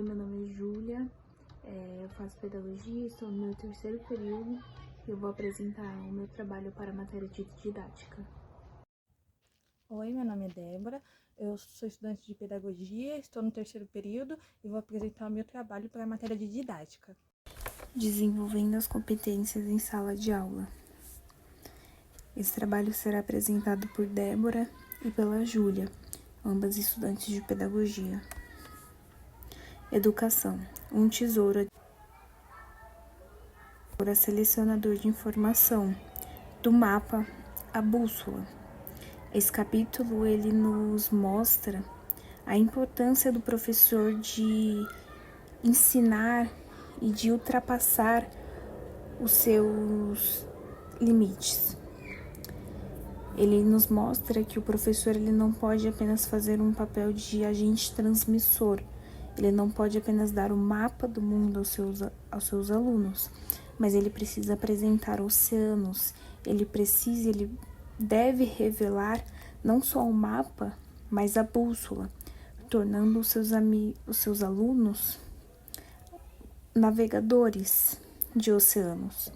Oi, meu nome é Júlia, eu faço pedagogia, estou no meu terceiro período e eu vou apresentar o meu trabalho para a matéria de didática. Oi, meu nome é Débora, eu sou estudante de pedagogia, estou no terceiro período e vou apresentar o meu trabalho para a matéria de didática. Desenvolvendo as competências em sala de aula. Esse trabalho será apresentado por Débora e pela Júlia, ambas estudantes de pedagogia. Educação, um tesouro para selecionador de informação, do mapa à bússola. Esse capítulo ele nos mostra a importância do professor de ensinar e de ultrapassar os seus limites. Ele nos mostra que o professor ele não pode apenas fazer um papel de agente transmissor, ele não pode apenas dar o mapa do mundo aos seus alunos, mas ele precisa apresentar oceanos, ele deve revelar não só o mapa, mas a bússola, tornando os seus alunos navegadores de oceanos,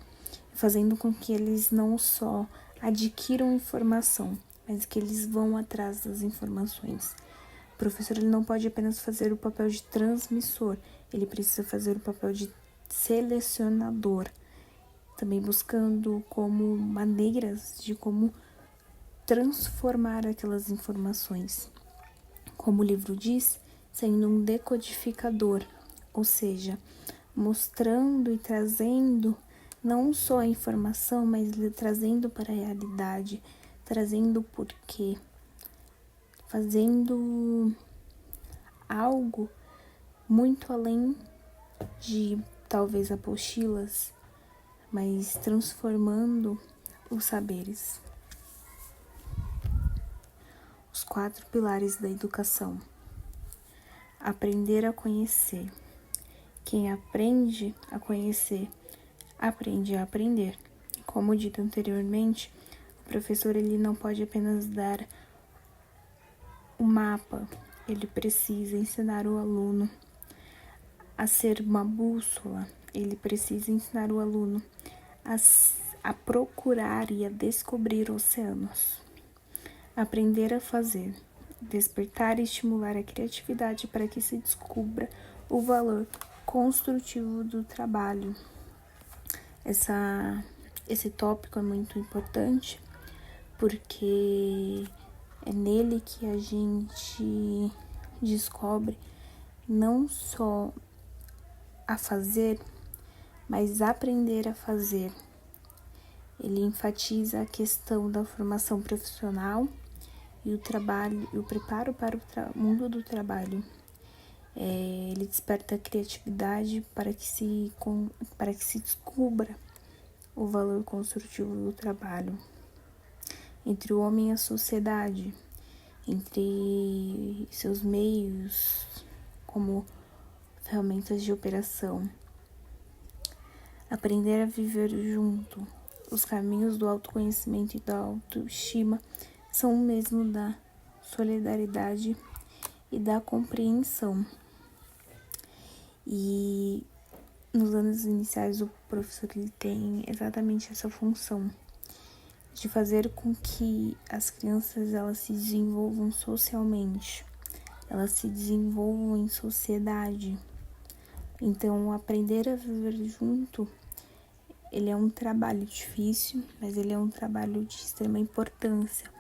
fazendo com que eles não só adquiram informação, mas que eles vão atrás das informações. O professor ele não pode apenas fazer o papel de transmissor, ele precisa fazer o papel de selecionador, também buscando como maneiras de como transformar aquelas informações. Como o livro diz, sendo um decodificador, ou seja, mostrando e trazendo não só a informação, mas trazendo para a realidade, trazendo o porquê, fazendo algo muito além de talvez apostilas, mas transformando os saberes. Os 4 pilares da educação. Aprender a conhecer. Quem aprende a conhecer, aprende a aprender. Como dito anteriormente, o professor ele não pode apenas dar o mapa, ele precisa ensinar o aluno a ser uma bússola, ele precisa ensinar o aluno a procurar e a descobrir oceanos. Aprender a fazer, despertar e estimular a criatividade para que se descubra o valor construtivo do trabalho. Esse tópico é muito importante porque é nele que a gente descobre não só a fazer, mas aprender a fazer. Ele enfatiza a questão da formação profissional e o trabalho, e o preparo para o mundo do trabalho. Ele desperta a criatividade para que se descubra o valor construtivo do trabalho. Entre o homem e a sociedade, entre seus meios como ferramentas de operação. Aprender a viver junto. Os caminhos do autoconhecimento e da autoestima são o mesmo da solidariedade e da compreensão. E nos anos iniciais o professor ele tem exatamente essa função de fazer com que as crianças elas se desenvolvam socialmente, elas se desenvolvam em sociedade. Então, aprender a viver junto, ele é um trabalho difícil, mas ele é um trabalho de extrema importância,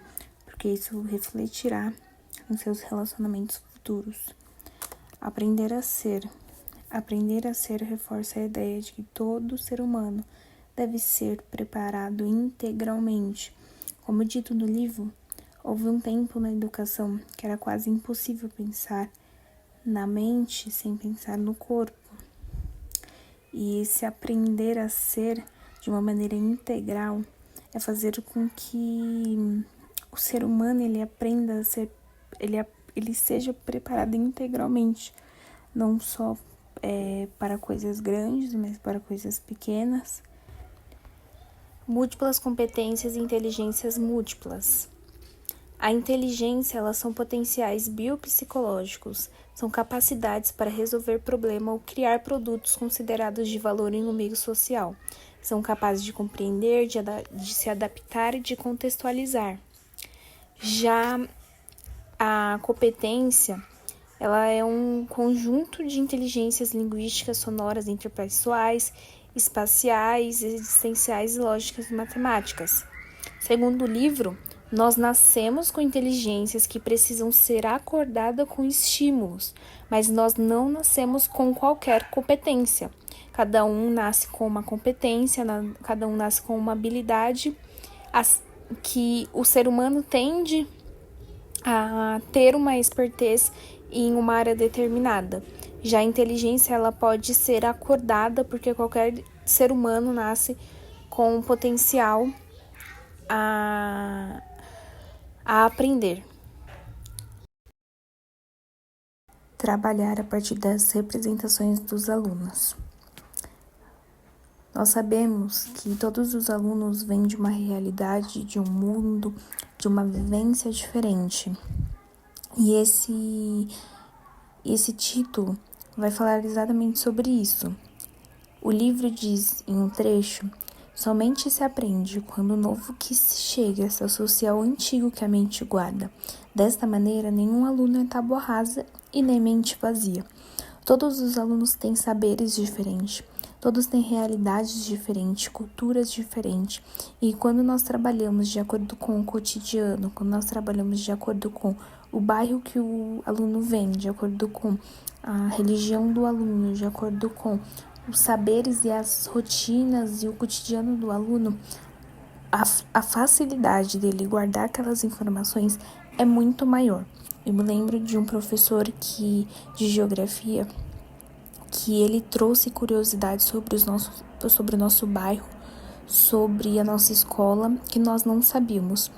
porque isso refletirá nos seus relacionamentos futuros. Aprender a ser reforça a ideia de que todo ser humano deve ser preparado integralmente. Como dito no livro, houve um tempo na educação que era quase impossível pensar na mente sem pensar no corpo. E esse aprender a ser de uma maneira integral é fazer com que o ser humano ele aprenda a ser, ele seja preparado integralmente, não só para coisas grandes, mas para coisas pequenas. Múltiplas competências e inteligências múltiplas. A inteligência, elas são potenciais biopsicológicos, são capacidades para resolver problema ou criar produtos considerados de valor em um meio social. São capazes de compreender, de se adaptar e de contextualizar. Já a competência, ela é um conjunto de inteligências linguísticas, sonoras, interpessoais, espaciais, existenciais e lógicas e matemáticas. Segundo o livro, nós nascemos com inteligências que precisam ser acordadas com estímulos, mas nós não nascemos com qualquer competência. Cada um nasce com uma competência, cada um nasce com uma habilidade que o ser humano tende a ter uma expertise em uma área determinada. Já a inteligência, ela pode ser acordada porque qualquer ser humano nasce com um potencial a aprender. Trabalhar a partir das representações dos alunos. Nós sabemos que todos os alunos vêm de uma realidade, de um mundo, de uma vivência diferente. E esse título vai falar exatamente sobre isso. O livro diz, em um trecho, somente se aprende quando o novo que se chega se associa ao antigo que a mente guarda. Desta maneira, nenhum aluno é tábua rasa e nem mente vazia. Todos os alunos têm saberes diferentes, todos têm realidades diferentes, culturas diferentes. E quando nós trabalhamos de acordo com o cotidiano, quando nós trabalhamos de acordo com o bairro que o aluno vem, de acordo com a religião do aluno, de acordo com os saberes e as rotinas e o cotidiano do aluno, a facilidade dele guardar aquelas informações é muito maior. Eu me lembro de um professor de geografia que ele trouxe curiosidade sobre o nosso bairro, sobre a nossa escola, que nós não sabíamos.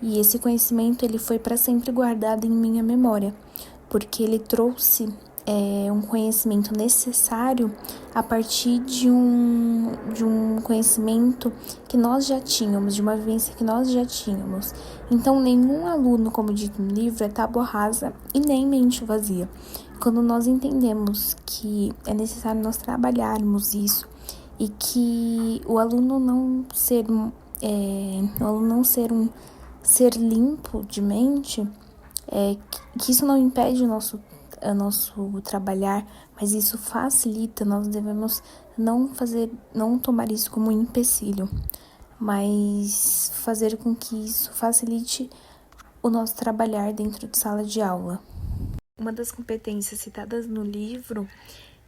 E esse conhecimento ele foi para sempre guardado em minha memória, porque ele trouxe um conhecimento necessário a partir de um conhecimento que nós já tínhamos, de uma vivência que nós já tínhamos. Então, nenhum aluno, como dito no livro, é tábua rasa e nem mente vazia. Quando nós entendemos que é necessário nós trabalharmos isso e que o aluno não ser um ser limpo de mente, que isso não impede o nosso trabalhar, mas isso facilita. Nós devemos não tomar isso como um empecilho, mas fazer com que isso facilite o nosso trabalhar dentro de sala de aula. Uma das competências citadas no livro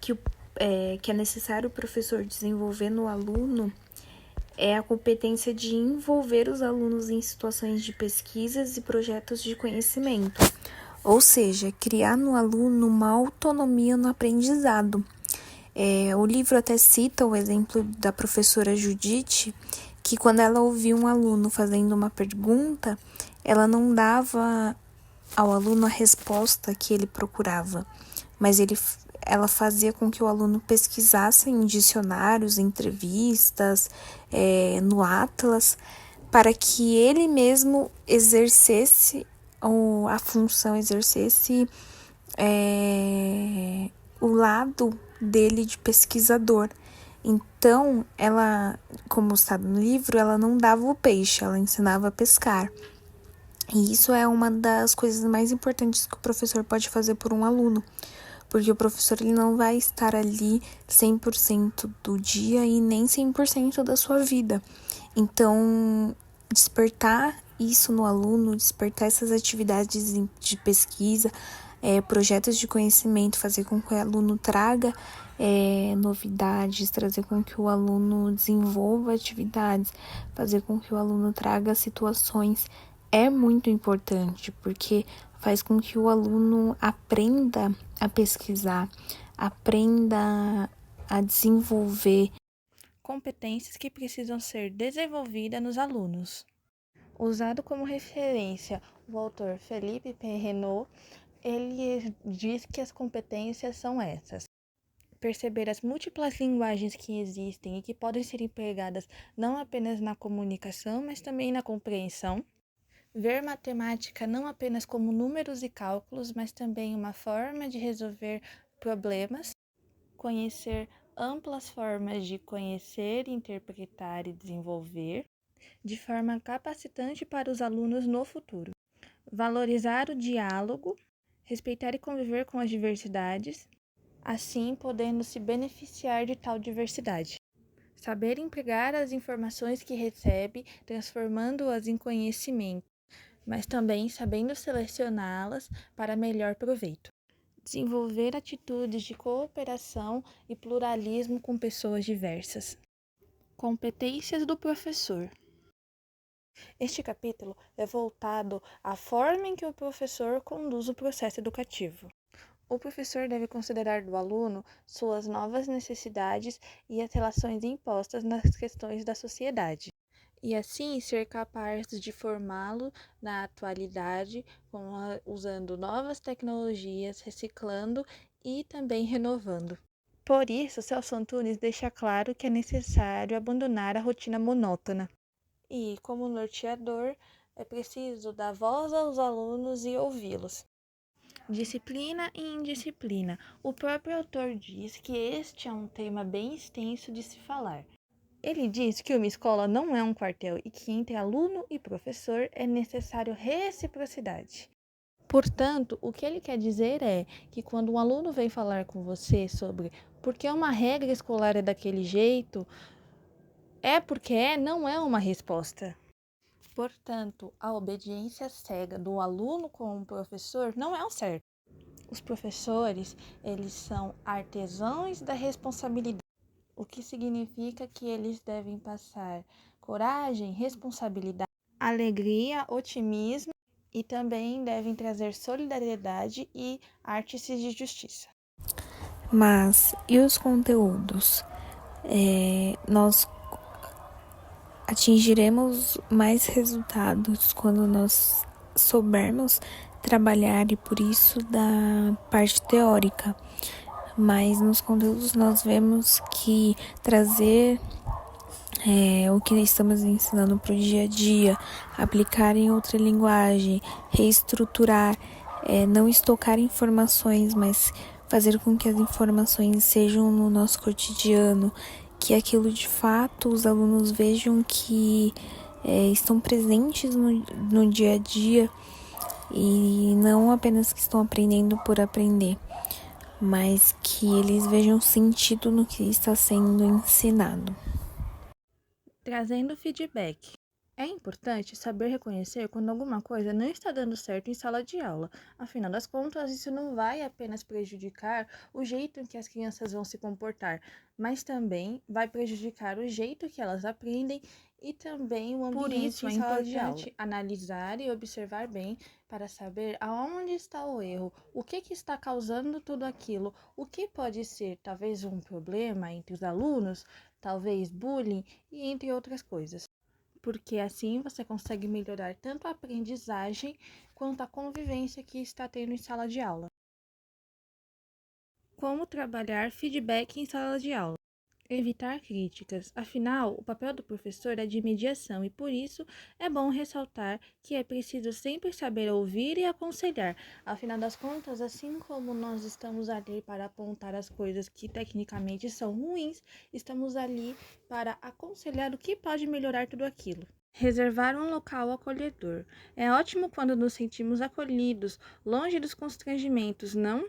que é necessário o professor desenvolver no aluno é a competência de envolver os alunos em situações de pesquisas e projetos de conhecimento, ou seja, criar no aluno uma autonomia no aprendizado. O livro até cita o exemplo da professora Judite, que quando ela ouvia um aluno fazendo uma pergunta, ela não dava ao aluno a resposta que ele procurava, mas ela fazia com que o aluno pesquisasse em dicionários, entrevistas, no Atlas, para que ele mesmo exercesse a função, exercesse o lado dele de pesquisador. Então, ela, como está no livro, ela não dava o peixe, ela ensinava a pescar. E isso é uma das coisas mais importantes que o professor pode fazer por um aluno, porque o professor ele não vai estar ali 100% do dia e nem 100% da sua vida. Então, despertar isso no aluno, despertar essas atividades de pesquisa, projetos de conhecimento, fazer com que o aluno traga novidades, trazer com que o aluno desenvolva atividades, fazer com que o aluno traga situações, é muito importante, porque faz com que o aluno aprenda a pesquisar, aprenda a desenvolver competências que precisam ser desenvolvidas nos alunos. Usado como referência o autor Philippe Perrenot, ele diz que as competências são essas: perceber as múltiplas linguagens que existem e que podem ser empregadas não apenas na comunicação, mas também na compreensão. Ver matemática não apenas como números e cálculos, mas também uma forma de resolver problemas, conhecer amplas formas de conhecer, interpretar e desenvolver, de forma capacitante para os alunos no futuro. Valorizar o diálogo, respeitar e conviver com as diversidades, assim podendo se beneficiar de tal diversidade. Saber empregar as informações que recebe, transformando-as em conhecimento, mas também sabendo selecioná-las para melhor proveito. Desenvolver atitudes de cooperação e pluralismo com pessoas diversas. Competências do professor. Este capítulo é voltado à forma em que o professor conduz o processo educativo. O professor deve considerar do aluno suas novas necessidades e as relações impostas nas questões da sociedade, e assim ser capaz de formá-lo na atualidade, usando novas tecnologias, reciclando e também renovando. Por isso, Celso Antunes deixa claro que é necessário abandonar a rotina monótona. E, como norteador, é preciso dar voz aos alunos e ouvi-los. Disciplina e indisciplina. O próprio autor diz que este é um tema bem extenso de se falar. Ele diz que uma escola não é um quartel e que entre aluno e professor é necessário reciprocidade. Portanto, o que ele quer dizer é que quando um aluno vem falar com você sobre por que uma regra escolar é daquele jeito, é porque não é uma resposta. Portanto, a obediência cega do aluno com o professor não é o certo. Os professores, eles são artesãos da responsabilidade, o que significa que eles devem passar coragem, responsabilidade, alegria, otimismo e também devem trazer solidariedade e ártices de justiça. Mas e os conteúdos? Nós atingiremos mais resultados quando nós soubermos trabalhar e por isso da parte teórica. Mas nos conteúdos nós vemos que trazer o que estamos ensinando para o dia a dia, aplicar em outra linguagem, reestruturar, não estocar informações, mas fazer com que as informações sejam no nosso cotidiano, que aquilo de fato os alunos vejam que estão presentes no dia a dia e não apenas que estão aprendendo por aprender, mas que eles vejam sentido no que está sendo ensinado. Trazendo feedback. É importante saber reconhecer quando alguma coisa não está dando certo em sala de aula. Afinal das contas, isso não vai apenas prejudicar o jeito em que as crianças vão se comportar, mas também vai prejudicar o jeito que elas aprendem e também o ambiente em sala de aula. Por isso é importante analisar e observar bem para saber aonde está o erro, o que está causando tudo aquilo, o que pode ser talvez um problema entre os alunos, talvez bullying e entre outras coisas. Porque assim você consegue melhorar tanto a aprendizagem quanto a convivência que está tendo em sala de aula. Como trabalhar feedback em sala de aula? Evitar críticas. Afinal, o papel do professor é de mediação e por isso é bom ressaltar que é preciso sempre saber ouvir e aconselhar. Afinal das contas, assim como nós estamos ali para apontar as coisas que tecnicamente são ruins, estamos ali para aconselhar o que pode melhorar tudo aquilo. Reservar um local acolhedor. É ótimo quando nos sentimos acolhidos, longe dos constrangimentos, não?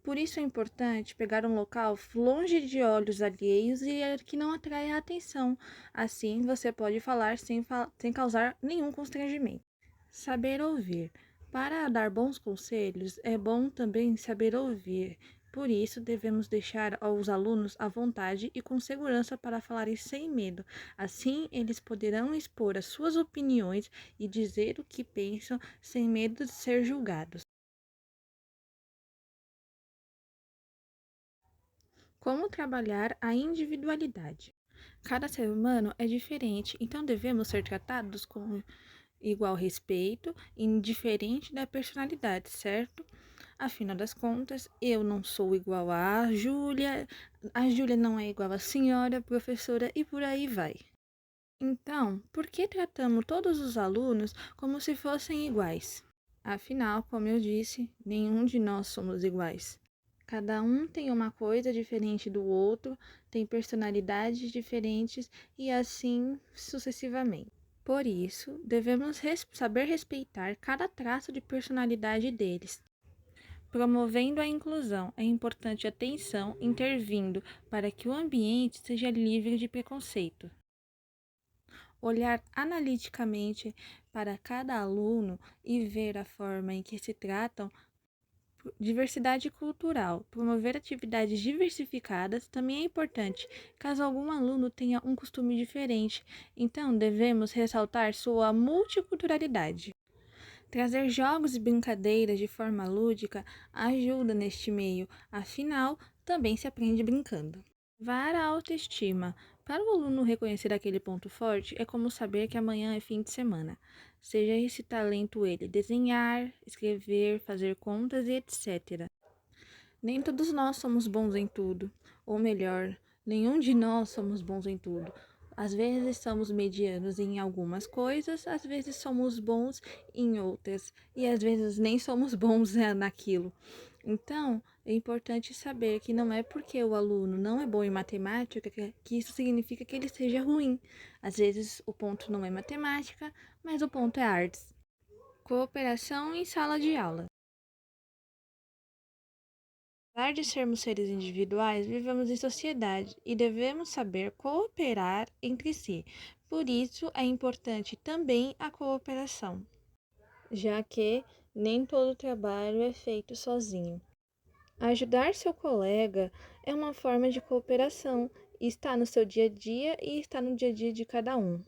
Por isso é importante pegar um local longe de olhos alheios e que não atraia a atenção. Assim, você pode falar sem causar nenhum constrangimento. Saber ouvir. Para dar bons conselhos, é bom também saber ouvir. Por isso, devemos deixar aos alunos à vontade e com segurança para falarem sem medo. Assim, eles poderão expor as suas opiniões e dizer o que pensam sem medo de ser julgados. Como trabalhar a individualidade? Cada ser humano é diferente, então devemos ser tratados com igual respeito, indiferente da personalidade, certo? Afinal das contas, eu não sou igual a Júlia não é igual à senhora professora e por aí vai. Então, por que tratamos todos os alunos como se fossem iguais? Afinal, como eu disse, nenhum de nós somos iguais. Cada um tem uma coisa diferente do outro, tem personalidades diferentes e assim sucessivamente. Por isso, devemos saber respeitar cada traço de personalidade deles. Promovendo a inclusão, é importante a atenção intervindo para que o ambiente seja livre de preconceito. Olhar analiticamente para cada aluno e ver a forma em que se tratam. Diversidade cultural. Promover atividades diversificadas também é importante, caso algum aluno tenha um costume diferente. Então, devemos ressaltar sua multiculturalidade. Trazer jogos e brincadeiras de forma lúdica ajuda neste meio, afinal, também se aprende brincando. Elevar a autoestima. Para o aluno reconhecer aquele ponto forte, é como saber que amanhã é fim de semana. Seja esse talento ele desenhar, escrever, fazer contas e etc. Nem todos nós somos bons em tudo, ou melhor, nenhum de nós somos bons em tudo. Às vezes somos medianos em algumas coisas, às vezes somos bons em outras, e às vezes nem somos bons naquilo. Então, é importante saber que não é porque o aluno não é bom em matemática que isso significa que ele seja ruim. Às vezes o ponto não é matemática, mas o ponto é artes. Cooperação em sala de aula. Apesar de sermos seres individuais, vivemos em sociedade e devemos saber cooperar entre si. Por isso, é importante também a cooperação, já que nem todo trabalho é feito sozinho. Ajudar seu colega é uma forma de cooperação, está no seu dia a dia e está no dia a dia de cada um.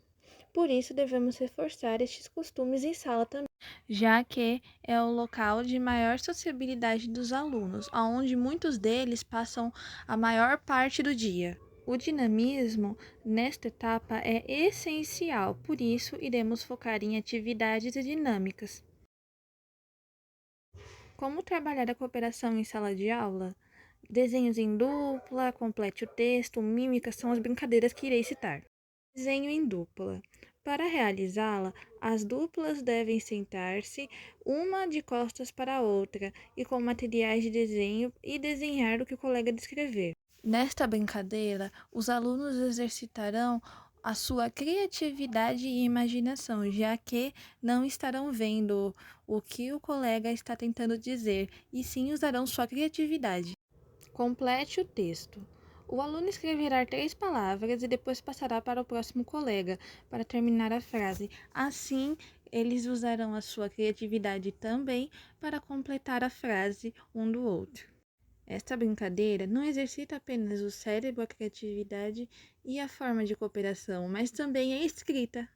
Por isso, devemos reforçar estes costumes em sala também, já que é o local de maior sociabilidade dos alunos, onde muitos deles passam a maior parte do dia. O dinamismo nesta etapa é essencial, por isso iremos focar em atividades dinâmicas. Como trabalhar a cooperação em sala de aula? Desenhos em dupla, complete o texto, mímica são as brincadeiras que irei citar. Desenho em dupla. Para realizá-la, as duplas devem sentar-se uma de costas para a outra e com materiais de desenho e desenhar o que o colega descrever. Nesta brincadeira, os alunos exercitarão a sua criatividade e imaginação, já que não estarão vendo o que o colega está tentando dizer, e sim usarão sua criatividade. Complete o texto. O aluno escreverá 3 palavras e depois passará para o próximo colega para terminar a frase. Assim, eles usarão a sua criatividade também para completar a frase um do outro. Esta brincadeira não exercita apenas o cérebro, a criatividade e a forma de cooperação, mas também a escrita.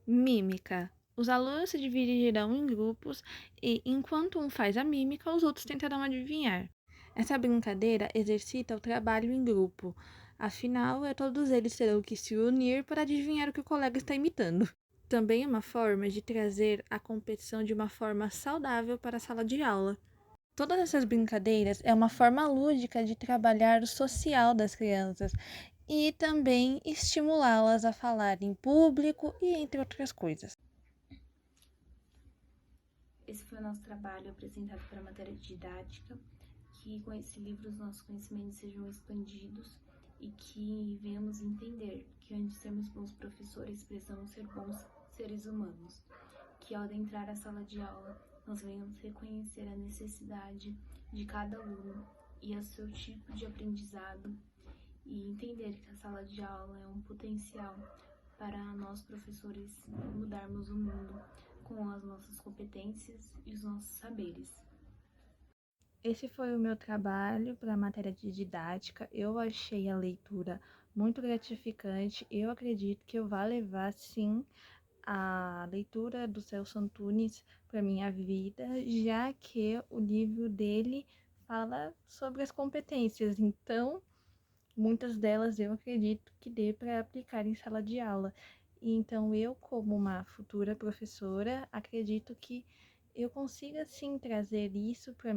Mímica. Os alunos se dividirão em grupos e, enquanto um faz a mímica, os outros tentarão adivinhar. Essa brincadeira exercita o trabalho em grupo. Afinal, todos eles terão que se unir para adivinhar o que o colega está imitando. Também é uma forma de trazer a competição de uma forma saudável para a sala de aula. Todas essas brincadeiras é uma forma lúdica de trabalhar o social das crianças e também estimulá-las a falar em público e entre outras coisas. Esse foi o nosso trabalho apresentado para a matéria de didática, que com esse livro os nossos conhecimentos sejam expandidos e que venhamos entender que antes de sermos bons professores, precisamos ser bons seres humanos. Que ao adentrar a sala de aula, nós venhamos reconhecer a necessidade de cada aluno e o seu tipo de aprendizado e entender que a sala de aula é um potencial para nós professores mudarmos o mundo com as nossas competências e os nossos saberes. Esse foi o meu trabalho para a matéria de didática. Eu achei a leitura muito gratificante. Eu acredito que eu vá levar, sim, a leitura do Celso Antunes para minha vida, já que o livro dele fala sobre as competências. Então, muitas delas eu acredito que dê para aplicar em sala de aula. E então, eu, como uma futura professora, acredito que eu consiga sim trazer isso para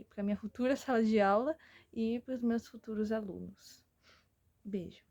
para minha futura sala de aula e para os meus futuros alunos. Beijo.